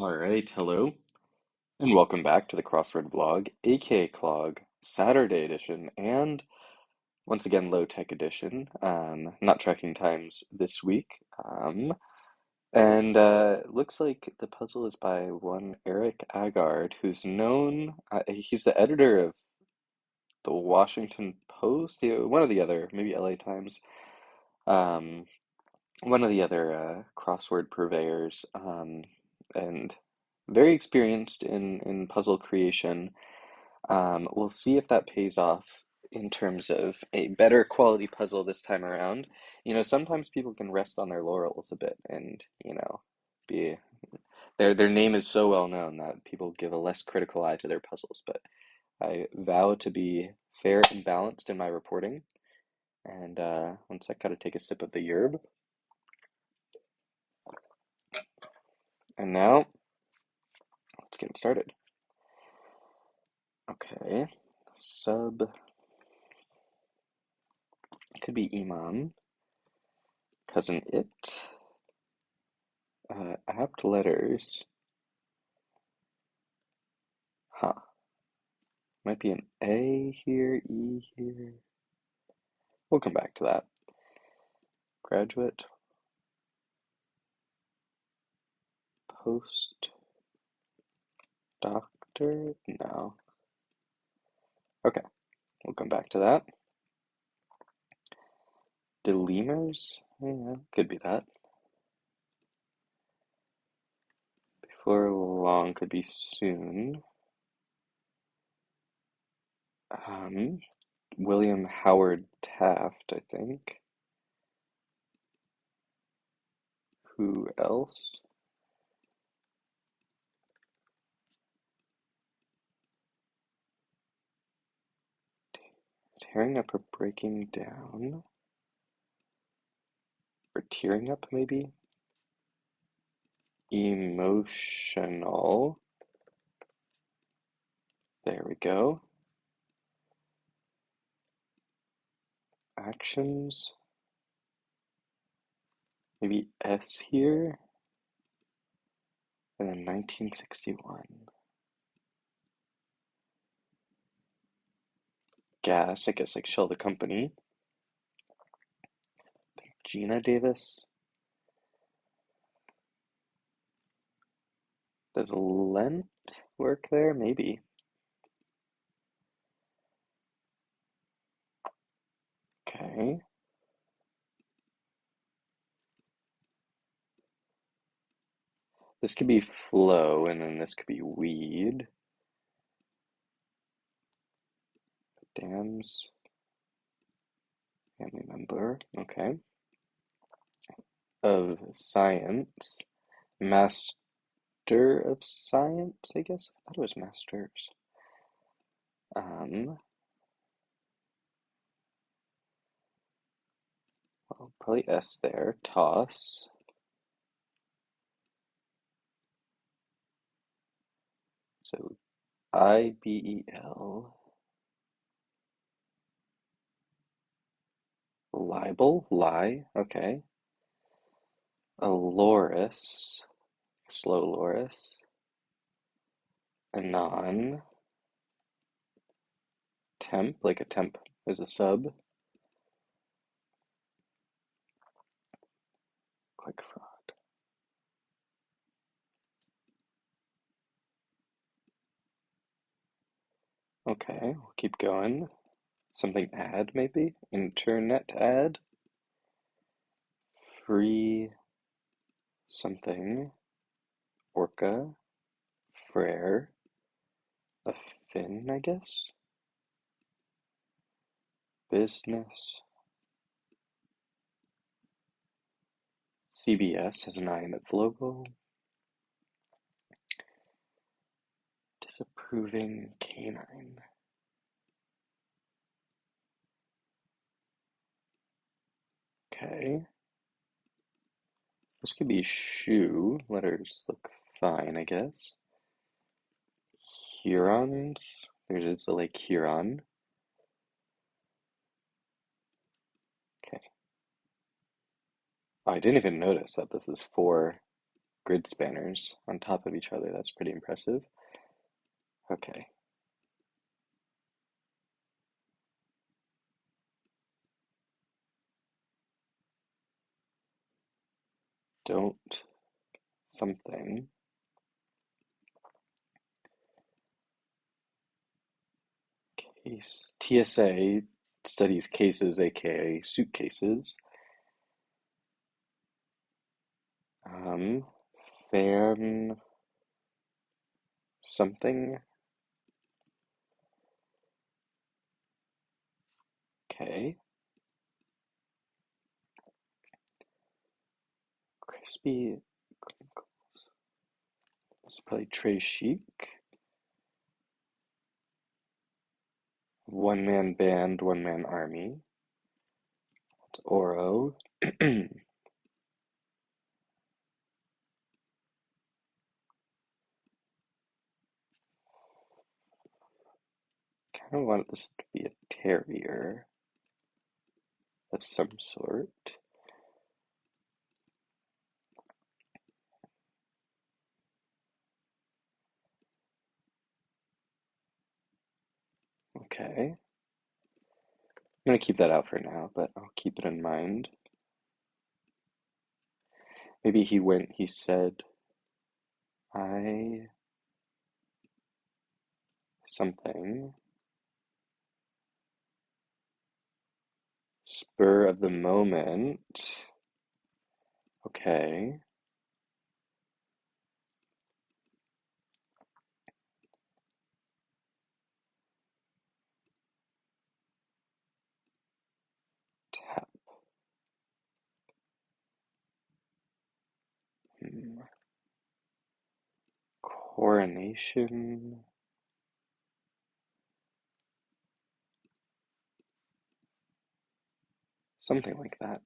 All right, hello, and welcome back to the Crossword blog, aka Clog, Saturday edition, and once again, low tech edition. Not tracking times this week. And looks like the puzzle is by one Eric Agard, who's known, he's the editor of the Washington Post, one of the other, maybe LA Times, um, one of the other crossword purveyors, and very experienced in puzzle creation. We'll see if that pays off in terms of a better quality puzzle this time around. Sometimes people can rest on their laurels a bit and, be their name is so well known that people give a less critical eye to their puzzles, but I vow to be fair and balanced in my reporting. And once I gotta take a sip of the yerb. And now let's get started. Okay. Sub could be Imam, cousin it, apt letters. Huh. Might be an A here, E here. We'll come back to that. Graduate, post, doctor? No. Okay, we'll come back to that. Delemers? Yeah, could be that. Before long could be soon. William Howard Taft, I think. Who else? Tearing up or breaking down? Or tearing up, maybe? Emotional. There we go. Actions. Maybe S here. And then 1961. Gas, I guess like Shell the company. Gina Davis. Does Lent work there? Maybe. Okay. This could be flow, and then this could be weed. Dams. Family member. Okay. Of science. Master of science, I guess. I thought it was masters. Well, probably S there. Toss. So IBEL. Libel? Lie? Okay. Aloris. Slow loris. Anon. Temp, like a temp is a sub. Click fraud. Okay, we'll keep going. Something ad, maybe? Internet ad? Free something. Orca. Frere. A fin, I guess? Business. CBS has an eye in its logo. Disapproving canine. Okay. This could be shoe. Letters look fine, I guess. Hurons. There's a Lake Huron. Okay. Oh, I didn't even notice that this is for grid spanners on top of each other. That's pretty impressive. Okay. Don't something. Case. TSA studies cases, aka suitcases. Um, fan something. Okay. Crispy. It's probably Trey Chic. One man band, one man army. It's Oro. Kind of wanted this to be a terrier of some sort. Okay. I'm gonna keep that out for now, but I'll keep it in mind. Maybe he said, I something. Spur of the moment. Okay. Tap. Coronation. Something like that.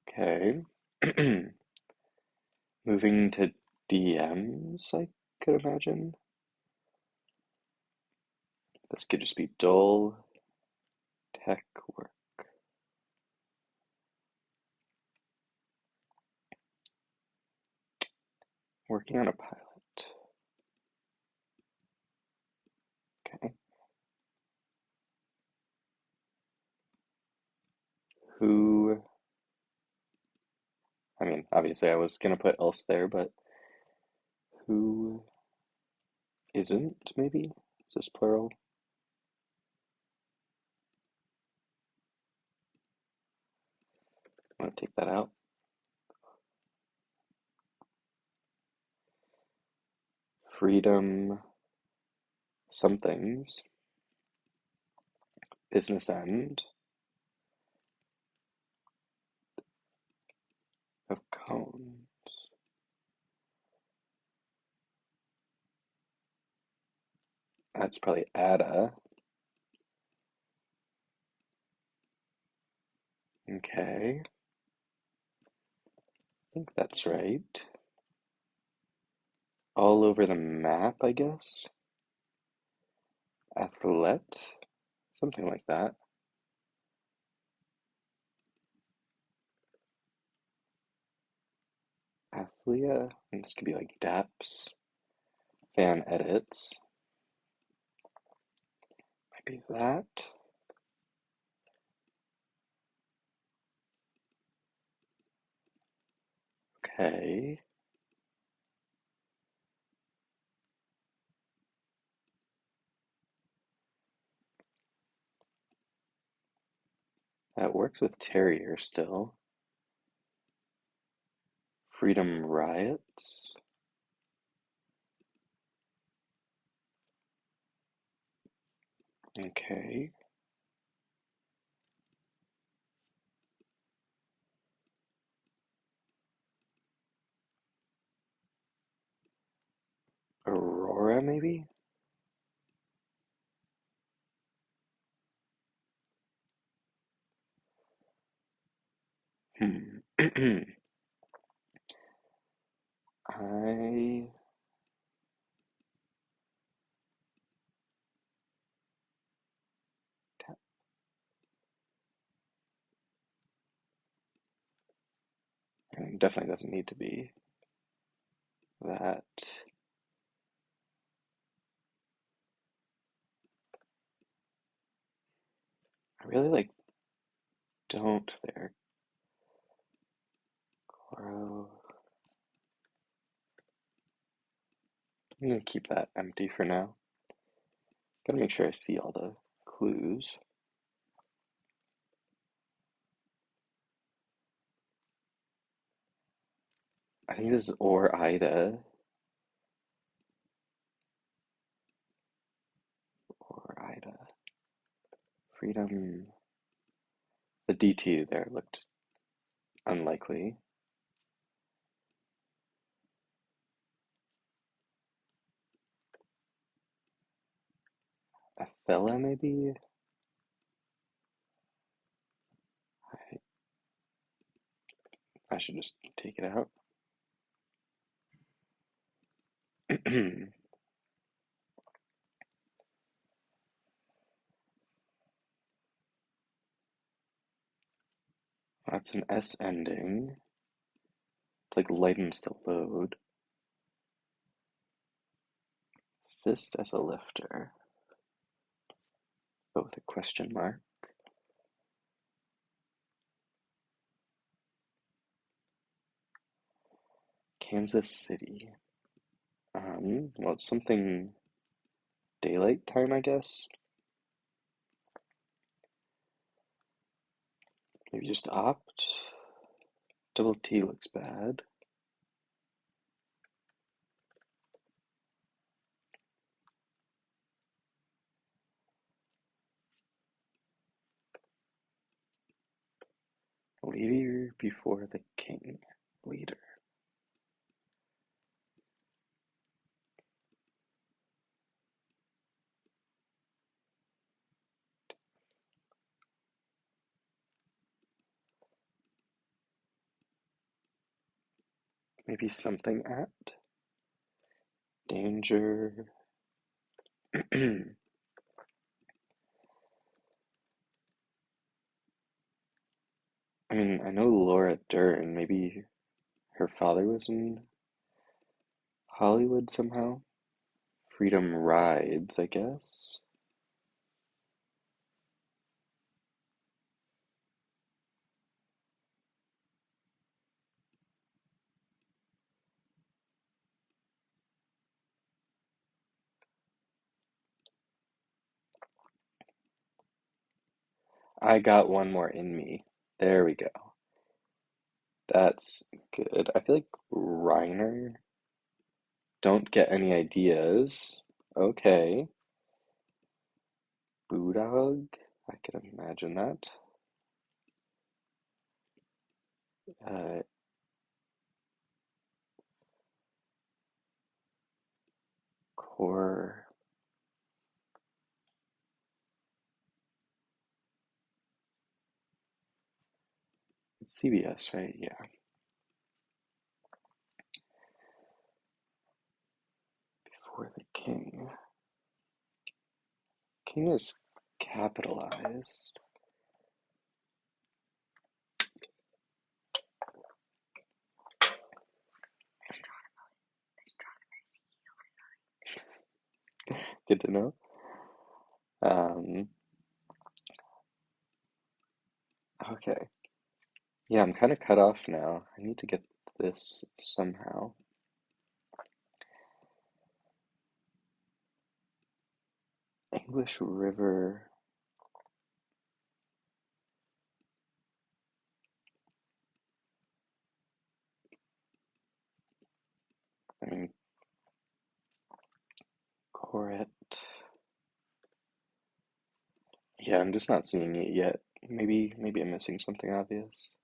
Okay. Moving to DMs, I could imagine. This could just be dull tech work. Working on a pilot. Okay. Who, I mean, obviously I was gonna put else there, but who isn't, maybe? Is this plural? I'm gonna take that out. Freedom, somethings, business end of cones. That's probably Ada. Okay, I think that's right. All over the map, I guess. Athlete, something like that. Athlia, and this could be like Daps. Fan edits, might be that. Okay. That works with Terrier still. Freedom riots. Okay. Aurora, maybe? Hmm. I definitely doesn't need to be that. I really like don't there. Chloro. I'm gonna keep that empty for now. Gotta make sure I see all the clues. I think this is or Ida. Or Ida. Freedom. The DT there looked unlikely. Athela, maybe? I should just take it out. That's an S ending. It's like lightens the load. Assist as a lifter. But with a question mark. Kansas City. Well, it's something daylight time, I guess. Maybe just opt. Double T looks bad. Leader before the king. Leader. Maybe something at. Danger. I mean, I know Laura Dern. Maybe her father was in Hollywood somehow. Freedom Rides, I guess. I got one more in me. There we go. That's good. I feel like Reiner. Don't get any ideas. Okay. Boodog. I can imagine that. Uh, Core. It's CBS, right? Yeah. Before the king. King is capitalized. Good to know. Um, okay. Yeah, I'm kind of cut off now. I need to get this somehow. English River. I mean, Coret. Yeah, I'm just not seeing it yet. Maybe I'm missing something obvious.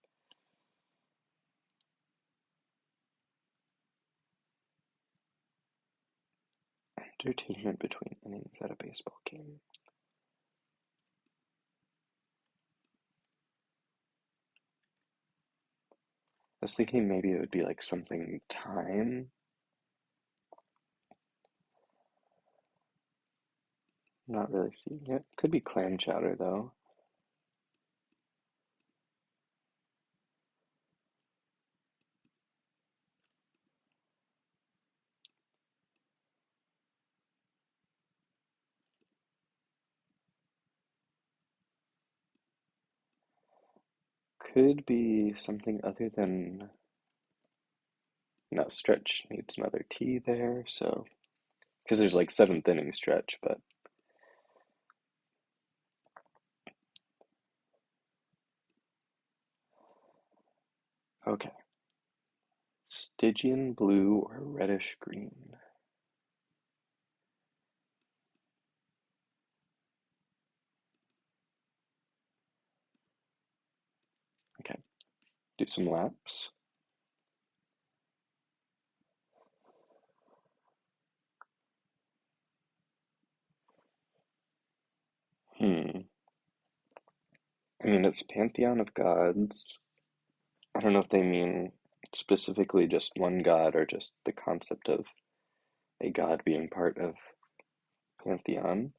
Entertainment between innings at a baseball game. I was thinking maybe it would be like something time. Not really seeing it. Could be clam chowder though. could be something other than, no, stretch needs another T there, so, because there's like seventh inning stretch, but okay. Stygian blue or reddish green. Okay, do some laps. Hmm. I mean, it's a pantheon of gods. I don't know if they mean specifically just one god or just the concept of a god being part of pantheon.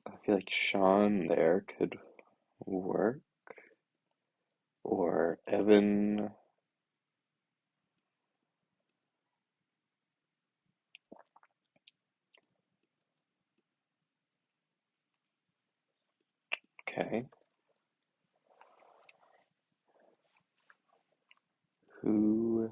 I feel like Sean there could work, or Evan. Okay. Who?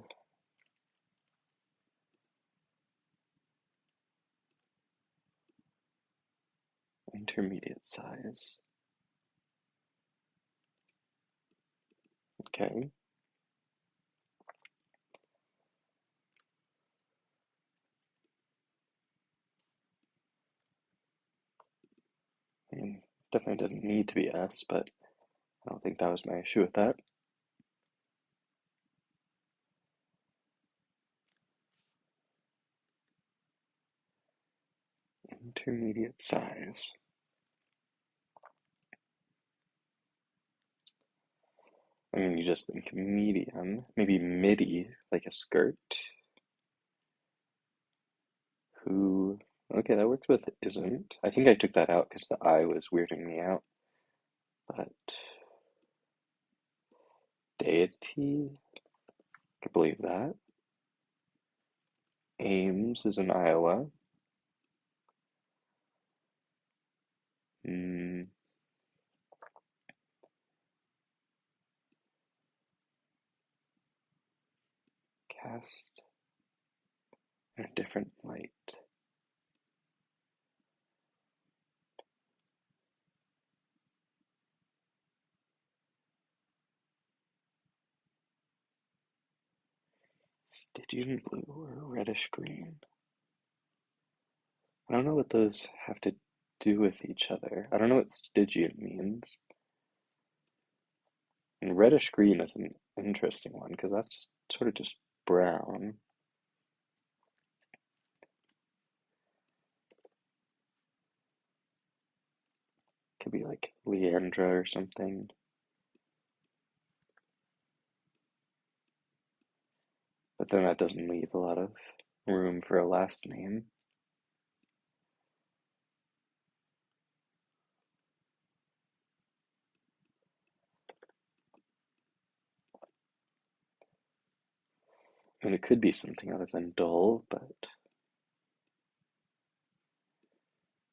Intermediate size. Okay. I mean, definitely doesn't need to be S, but I don't think that was my issue with that. Intermediate size. I mean, you just think medium, maybe midi, like a skirt. Who? Okay, that works with isn't. I think I took that out because the I was weirding me out. But deity, I can believe that. Ames is in Iowa. Hmm, cast in a different light. Stygian blue or reddish green. I don't know what those have to do with each other. I don't know what Stygian means. And reddish green is an interesting one because that's sort of just brown. Could be like Leandra or something. But then that doesn't leave a lot of room for a last name. I mean, it could be something other than dull, but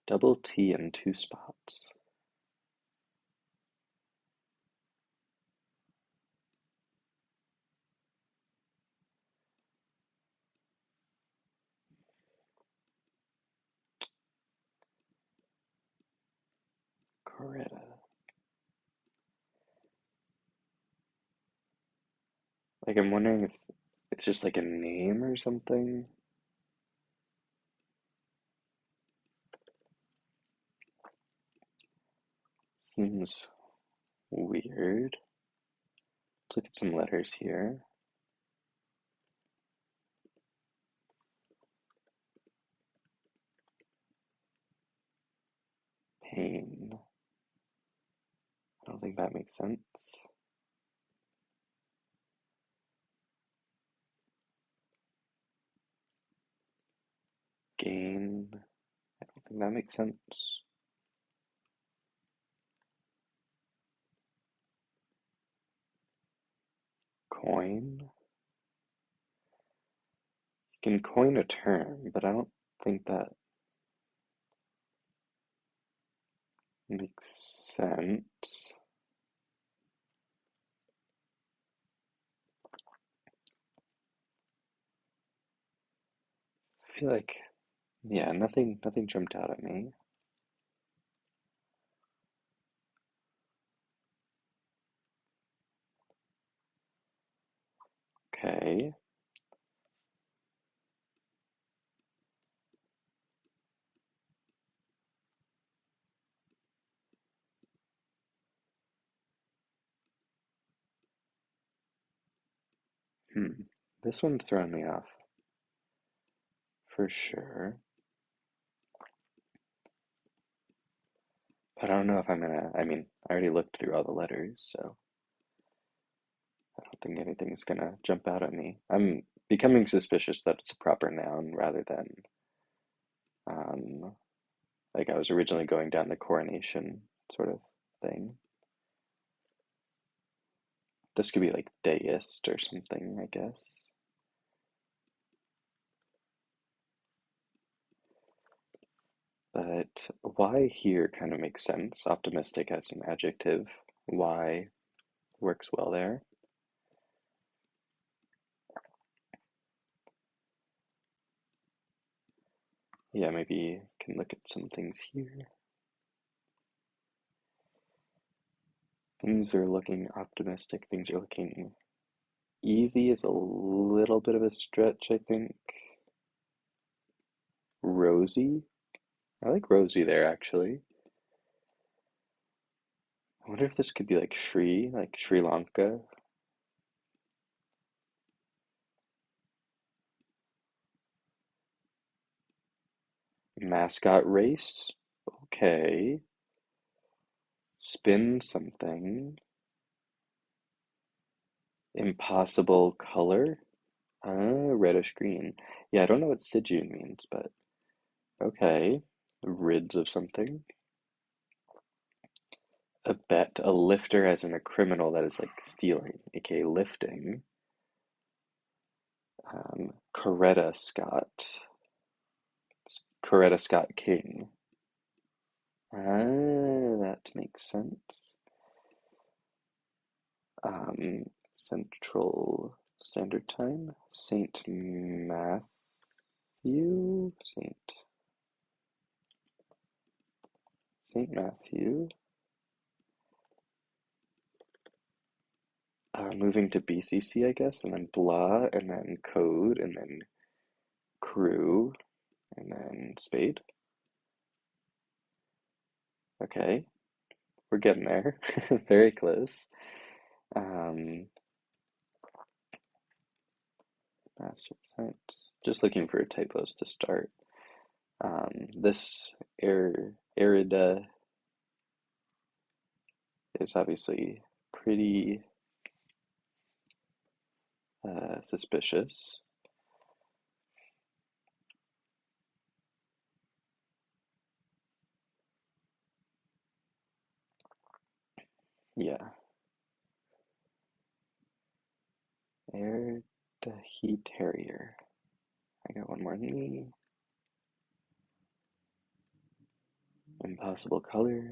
double T in two spots. Coretta. Like, I'm wondering if it's just like a name or something. Seems weird. Let's look at some letters here. Pain. I don't think that makes sense. Gain. I don't think that makes sense. Coin. You can coin a term, but I don't think that Makes sense. I feel like, yeah, nothing jumped out at me. Okay. Hmm. This one's throwing me off for sure. But I don't know if I'm gonna, I mean, I already looked through all the letters, so I don't think anything's gonna jump out at me. I'm becoming suspicious that it's a proper noun rather than, um, like I was originally going down the coronation sort of thing. This could be like deist or something, I guess. But why here kind of makes sense. Optimistic as an adjective. Why works well there. Yeah, maybe can look at some things here. Things are looking optimistic. Things are looking easy is a little bit of a stretch, I think. Rosy. I like rosy there, actually. I wonder if this could be like Sri Lanka. Mascot race. Okay. Spin something. Impossible color. Reddish green. Yeah, I don't know what Stygian means, but okay. Rids of something. A bet, a lifter as in a criminal that is like stealing, aka lifting. Coretta Scott. Coretta Scott King. That makes sense. Central Standard Time. Saint Matthew. Saint Matthew. Moving to BCC, I guess, and then blah, and then code, and then crew, and then spade. Okay, we're getting there. Very close. Um, Master of Science. Just looking for typos to start. This Erida is obviously pretty suspicious. Yeah, Erdahi Terrier. I got one more than me. Impossible color.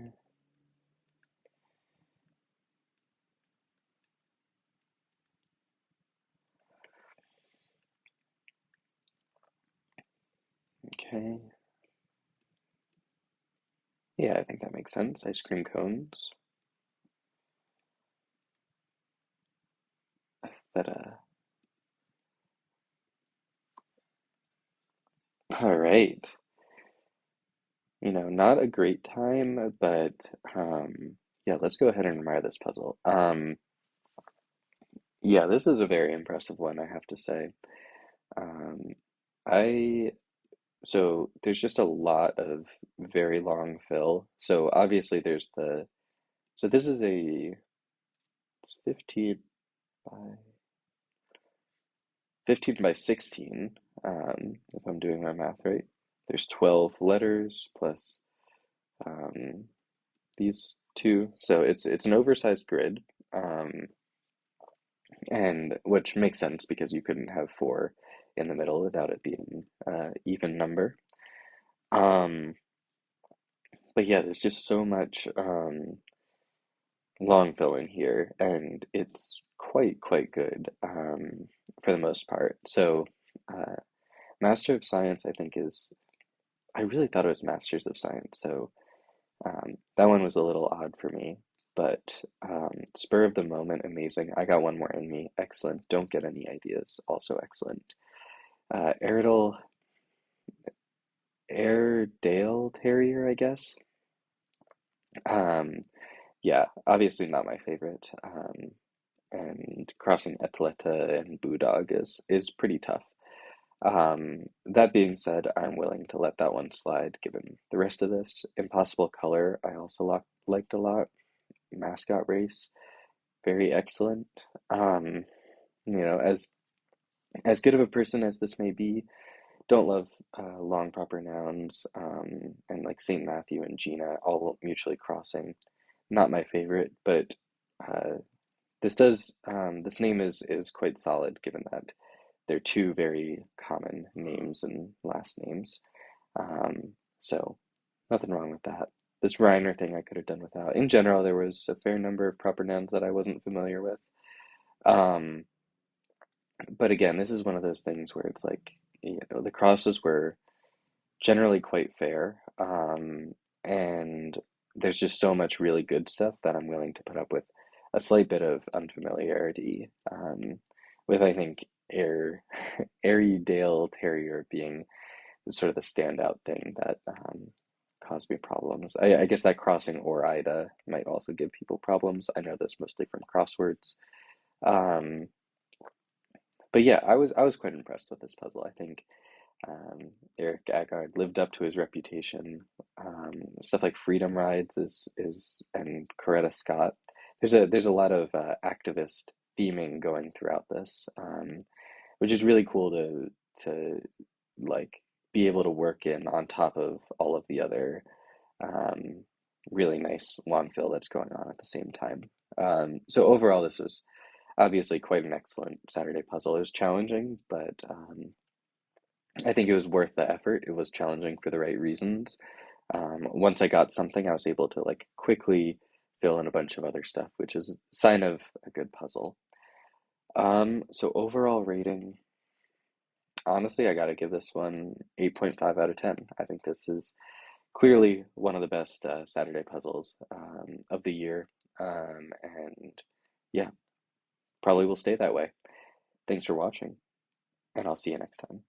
Okay. Yeah, I think that makes sense. Ice cream cones. That All right. Not a great time, but yeah, let's go ahead and admire this puzzle. Yeah, this is a very impressive one, I have to say. Um, I so there's just a lot of very long fill. So obviously so this is it's 15 by 16, if I'm doing my math right. There's 12 letters plus um, these two, so it's an oversized grid, um, and which makes sense because you couldn't have four in the middle without it being even number. Um, but yeah, there's just so much long fill in here, and it's quite good for the most part. So, uh, Master of Science, I think, is I really thought it was Masters of Science, so that one was a little odd for me. But Spur of the Moment, amazing. I got one more in me, excellent. Don't get any ideas, also excellent. Airedale, Airedale Terrier, I guess. Um, yeah, obviously not my favorite. And crossing Atleta and Bulldog is pretty tough. That being said, I'm willing to let that one slide given the rest of this. Impossible Color, I also liked a lot. Mascot Race, very excellent. Um, as good of a person as this may be, don't love long proper nouns, and like Saint Matthew and Gina all mutually crossing. Not my favorite, but uh, this name is quite solid given that they're two very common names and last names. Um, so nothing wrong with that. This Reiner thing I could have done without. In general, there was a fair number of proper nouns that I wasn't familiar with. Um, but again, this is one of those things where it's like, the crosses were generally quite fair. And there's just so much really good stuff that I'm willing to put up with a slight bit of unfamiliarity, with I think Airedale Terrier being sort of the standout thing that caused me problems. I guess that crossing or Ida might also give people problems. I know this mostly from crosswords. Um, but yeah, I was quite impressed with this puzzle. I think Eric Agard lived up to his reputation. Stuff like Freedom Rides is and Coretta Scott. There's a lot of activist theming going throughout this, which is really cool to like be able to work in on top of all of the other um, really nice long fill that's going on at the same time. So overall, this was obviously quite an excellent Saturday puzzle. It was challenging, but I think it was worth the effort. It was challenging for the right reasons. Once I got something, I was able to like quickly fill in a bunch of other stuff, which is a sign of a good puzzle. So overall rating, honestly, I gotta give this one 8.5 out of 10. I think this is clearly one of the best Saturday puzzles of the year. And yeah, probably will stay that way. Thanks for watching, and I'll see you next time.